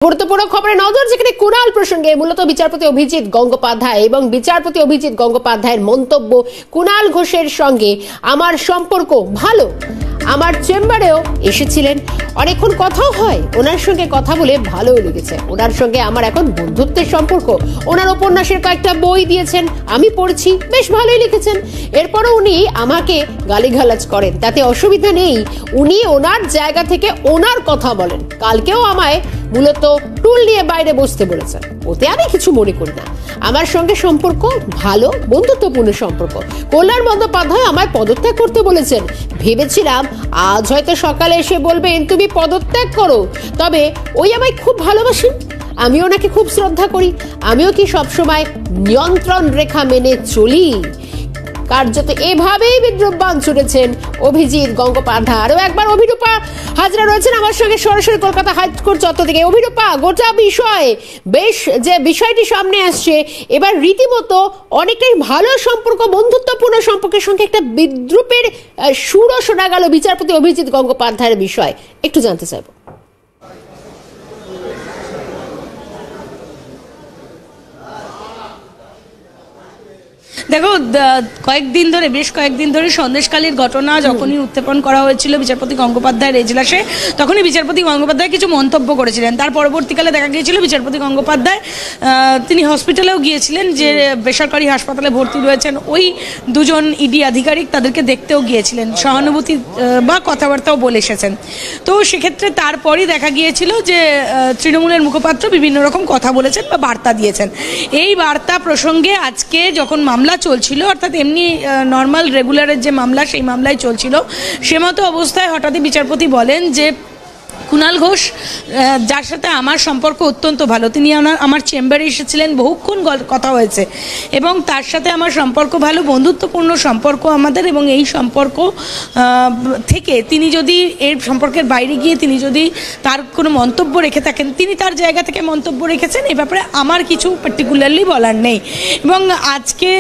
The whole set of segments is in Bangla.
গুরুত্বপূর্ণ খবরে নজর, যেখানে কুণাল প্রসঙ্গে মূলত বিচারপতি অভিজিৎ গঙ্গোপাধ্যায় এবং বিচারপতি অভিজিৎ গঙ্গোপাধ্যায়ের মন্তব্য, কুণাল ঘোষের সঙ্গে আমার সম্পর্ক ভালো, আমার চেম্বারেও এসেছিলেন, অনেকক্ষণ কথাও হয়, ওনার সঙ্গে কথা বলে ভালোও লেগেছে, ওনার সঙ্গে আমার এখন বন্ধুত্বের সম্পর্ক, ওনার উপন্যাসের কয়েকটা বই দিয়েছেন, আমি পড়ছি, বেশ ভালোই লিখেছেন। এরপরও উনি আমাকে গালিগালাজ করেন, তাতে অসুবিধা নেই, উনি ওনার জায়গা থেকে ওনার কথা বলেন। কালকেও আমায় মূলত টুল নিয়ে বাইরে বসতে বলেছেন, ওতে আমি কিছু মনে করি না, আমার সঙ্গে সম্পর্ক ভালো, বন্ধুত্বপূর্ণ সম্পর্ক। কল্যাণ বন্দ্যোপাধ্যায় আমায় পদত্যাগ করতে বলেছেন, ভেবেছিলাম আজ হয়তো সকালে এসে বলবেন তুমি পদত্যাগ করো, তবে ওই আমায় খুব ভালোবাসেন, আমিও ওনাকে খুব শ্রদ্ধা করি, আমিও কি সবসময় নিয়ন্ত্রণ রেখা মেনে চলি? কার্যত এভাবেই বিদ্রুপবাণ ছুড়েছেন অভিজিৎ গঙ্গোপাধ্যায়। আরও একবার অভিরূপা হাজরা রয়েছেন আমার সঙ্গে সরাসরি কলকাতা হাইকোর্ট চত্বর থেকে। অভিরূপা, গোটা বিষয়ে বেশ যে বিষয়টি সামনে আসছে, এবার রীতিমতো অনেকটাই ভালো সম্পর্ক, বন্ধুত্বপূর্ণ সম্পর্কের সঙ্গে একটা বিদ্রুপের সুরও শোনা গেল বিচারপতি অভিজিৎ গঙ্গোপাধ্যায়ের বিষয়, একটু জানতে চাইব। দেখো, বেশ কয়েকদিন ধরে সন্দেশখালীর ঘটনা যখনই উত্থাপন করা হয়েছিল বিচারপতি গঙ্গোপাধ্যায়ের এজলাসে, তখনই বিচারপতি গঙ্গোপাধ্যায় কিছু মন্তব্য করেছিলেন। তার পরবর্তীকালে দেখা গিয়েছিল বিচারপতি গঙ্গোপাধ্যায় তিনি হসপিটালেও গিয়েছিলেন, যে বেসরকারি হাসপাতালে ভর্তি রয়েছেন ওই দুজন ইডি আধিকারিক, তাদেরকে দেখতেও গিয়েছিলেন, সহানুভূতি বা কথাবার্তাও বলে এসেছেন। তো সেক্ষেত্রে তারপরই দেখা গিয়েছিল যে তৃণমূলের মুখপাত্র বিভিন্ন রকম কথা বলেছেন বা বার্তা দিয়েছেন। এই বার্তা প্রসঙ্গে আজকে যখন মামলা চলছিল, অর্থাৎ এমনি নর্মাল রেগুলারের যে মামলা, সেই মামলায় চলছিল, সে মতো অবস্থায় হঠাৎই বিচারপতি বলেন যে কুণাল ঘোষ, যার সাথে আমার সম্পর্ক অত্যন্ত ভালো, তিনি আমার চেম্বারে এসেছিলেন, বহুক্ষণ কথা হয়েছে এবং তার সাথে আমার সম্পর্ক ভালো, বন্ধুত্বপূর্ণ সম্পর্ক আমাদের, এবং এই সম্পর্ক থেকে তিনি যদি এর সম্পর্কের বাইরে গিয়ে তিনি যদি তার কোনো মন্তব্য রেখে থাকেন, তিনি তার জায়গা থেকে মন্তব্য রেখেছেন, এ ব্যাপারে আমার কিছু পার্টিকুলারলি বলার নেই। এবং আজকে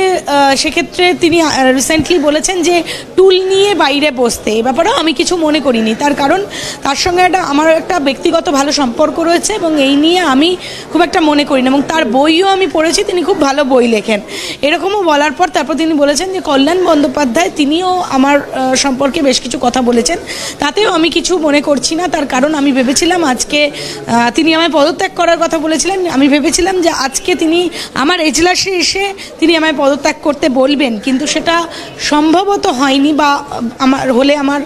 সেক্ষেত্রে তিনি রিসেন্টলি বলেছেন যে টুল নিয়ে বাইরে বসতে, এ ব্যাপারেও আমি কিছু মনে করিনি, তার কারণ তার সঙ্গে আমার একটা ব্যক্তিগত ভালো সম্পর্ক রয়েছে এবং এই নিয়ে আমি খুব একটা মনে করি না, এবং তার বইও আমি পড়েছি, তিনি খুব ভালো বই লেখেন। এরকমও বলার পর তারপর তিনি বলেছেন যে কল্যাণ বন্দ্যোপাধ্যায় তিনিও আমার সম্পর্কে বেশ কিছু কথা বলেছেন, তাতেও আমি কিছু মনে করছি না, তার কারণ আমি ভেবেছিলাম আজকে তিনি আমায় পদত্যাগ করার কথা বলেছিলেন, আমি ভেবেছিলাম যে আজকে তিনি আমার এজলাসে এসে তিনি আমায় পদত্যাগ করতে বলবেন, কিন্তু সেটা সম্ভবত হয়নি বা আমার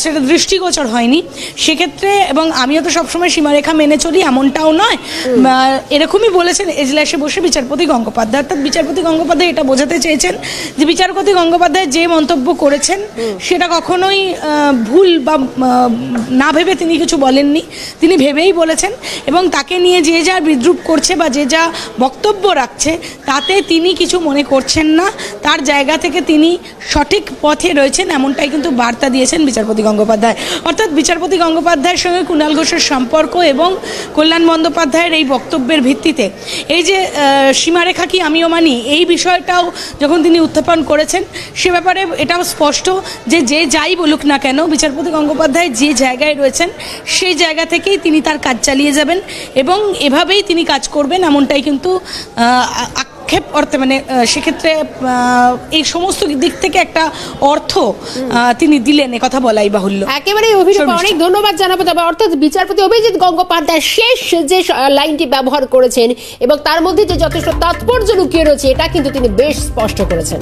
সেটা দৃষ্টিগোচর হয়নি। সেক্ষেত্রে, এবং আমিও তো সবসময় সীমারেখা মেনে চলি এমনটাও নয়, এরকমই বলেছেন এজলাসে বসে বিচারপতি গঙ্গোপাধ্যায়। অর্থাৎ বিচারপতি গঙ্গোপাধ্যায় এটা বোঝাতে চেয়েছেন যে বিচারপতি গঙ্গোপাধ্যায় যে মন্তব্য করেছেন সেটা কখনোই ভুল বা না ভেবে তিনি কিছু বলেননি, তিনি ভেবেই বলেছেন, এবং তাকে নিয়ে যে যা বিদ্রুপ করছে বা যে যা বক্তব্য রাখছে তাতে তিনি কিছু মনে করছেন না, তার জায়গা থেকে তিনি সঠিক পথে রয়েছেন, এমনটাই কিন্তু বার্তা দিয়েছেন বিচারপতি গঙ্গোপাধ্যায়। অর্থাৎ বিচারপতি গঙ্গোপাধ্যায়ের সঙ্গে কুণাল ঘোষের সম্পর্ক এবং কল্যাণ বন্দ্যোপাধ্যায়ের এই বক্তব্যের ভিত্তিতে এই যে সীমারেখা কি আমিও মানি, এই বিষয়টাও যখন তিনি উত্থাপন করেছেন, সে ব্যাপারে এটাও স্পষ্ট যে যে যাই বলুক না কেন, বিচারপতি গঙ্গোপাধ্যায় যে জায়গায় রয়েছেন সেই জায়গা থেকেই তিনি তার কাজ চালিয়ে যাবেন এবং এভাবেই তিনি কাজ করবেন, এমনটাই কিন্তু অর্থে মানে সেক্ষেত্রে এই সমস্ত দিক থেকে একটা অর্থ তিনি দিলেন, কথা বলাই বাহুল্য। একেবারে অভিরূপা, অনেক ধন্যবাদ জানাবো। তবে অর্থাৎ বিচারপতি অভিজিৎ গঙ্গোপাধ্যায় শেষ যে লাইনটি ব্যবহার করেছেন এবং তার মধ্যে যে যথেষ্ট তাৎপর্য লুকিয়ে রয়েছে, এটা কিন্তু তিনি বেশ স্পষ্ট করেছেন।